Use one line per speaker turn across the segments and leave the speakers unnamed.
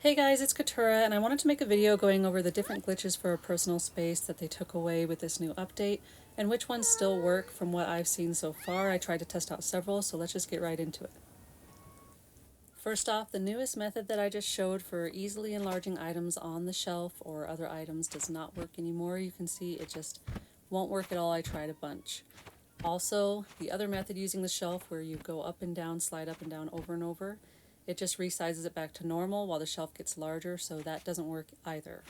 Hey guys, it's Katura, and I wanted to make a video going over the different glitches for a personal space that they took away with this new update, and which ones still work from what I've seen so far. I tried to test out several, so let's just get right into it. First off, the newest method that I just showed for easily enlarging items on the shelf or other items does not work anymore. You can see it just won't work at all. I tried a bunch. Also, the other method using the shelf where you go up and down, slide up and down over and over, it just resizes it back to normal while the shelf gets larger, so that doesn't work either.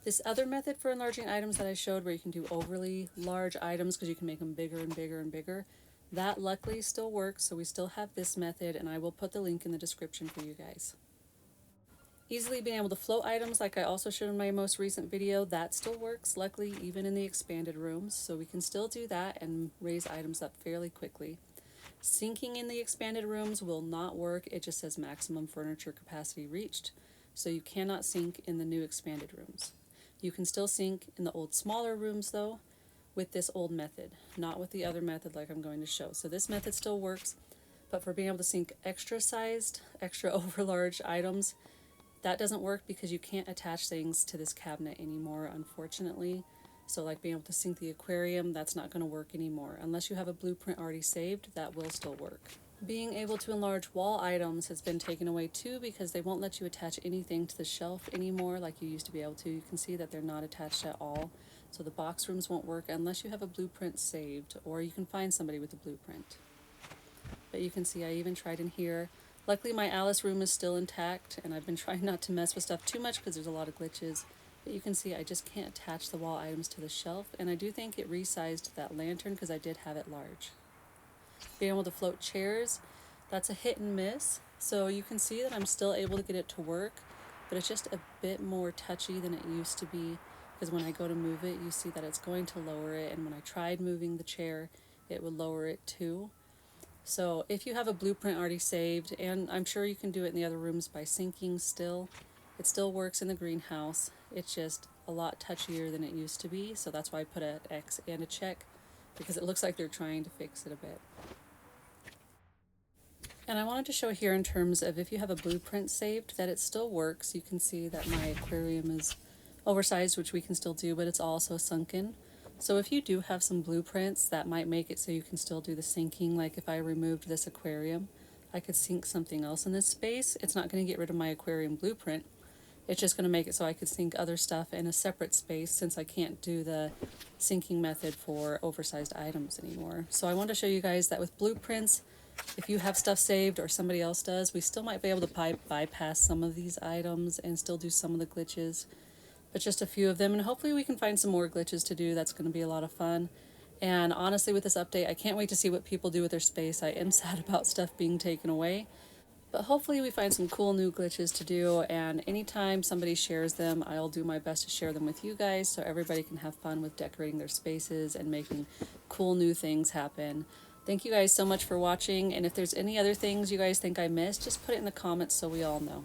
This other method for enlarging items that I showed where you can do overly large items because you can make them bigger and bigger and bigger, that luckily still works, so we still have this method, and I will put the link in the description for you guys. Easily being able to float items like I also showed in my most recent video, that still works, luckily even in the expanded rooms, so we can still do that and raise items up fairly quickly. Sinking in the expanded rooms will not work. It just says maximum furniture capacity reached, so you cannot sink in the new expanded rooms. You can still sink in the old smaller rooms though with this old method, not with the other method like I'm going to show. So this method still works, but for being able to sink extra sized, extra over large items, that doesn't work because you can't attach things to this cabinet anymore, unfortunately. So like being able to sink the aquarium, that's not going to work anymore. Unless you have a blueprint already saved, that will still work. Being able to enlarge wall items has been taken away too because they won't let you attach anything to the shelf anymore like you used to be able to. You can see that they're not attached at all. So the box rooms won't work unless you have a blueprint saved, or you can find somebody with a blueprint. But you can see I even tried in here. Luckily my Alice room is still intact, and I've been trying not to mess with stuff too much because there's a lot of glitches. But you can see I just can't attach the wall items to the shelf, and I do think it resized that lantern because I did have it large. Being able to float chairs, that's a hit and miss. So you can see that I'm still able to get it to work, but it's just a bit more touchy than it used to be, because when I go to move it, you see that it's going to lower it, and when I tried moving the chair, it would lower it too. So if you have a blueprint already saved, and I'm sure you can do it in the other rooms by sinking still, it still works in the greenhouse. It's just a lot touchier than it used to be, so that's why I put an X and a check, because it looks like they're trying to fix it a bit. And I wanted to show here in terms of if you have a blueprint saved that it still works. You can see that my aquarium is oversized, which we can still do, but it's also sunken. So if you do have some blueprints, that might make it so you can still do the sinking. Like if I removed this aquarium, I could sink something else in this space. It's not going to get rid of my aquarium blueprint. It's just going to make it so I could sink other stuff in a separate space, since I can't do the sinking method for oversized items anymore. So I want to show you guys that with blueprints, if you have stuff saved or somebody else does, we still might be able to bypass some of these items and still do some of the glitches, but just a few of them, and hopefully we can find some more glitches to do. That's going to be a lot of fun. And honestly, with this update, I can't wait to see what people do with their space. I am sad about stuff being taken away, but hopefully we find some cool new glitches to do, and anytime somebody shares them, I'll do my best to share them with you guys so everybody can have fun with decorating their spaces and making cool new things happen. Thank you guys so much for watching, and if there's any other things you guys think I missed, just put it in the comments so we all know.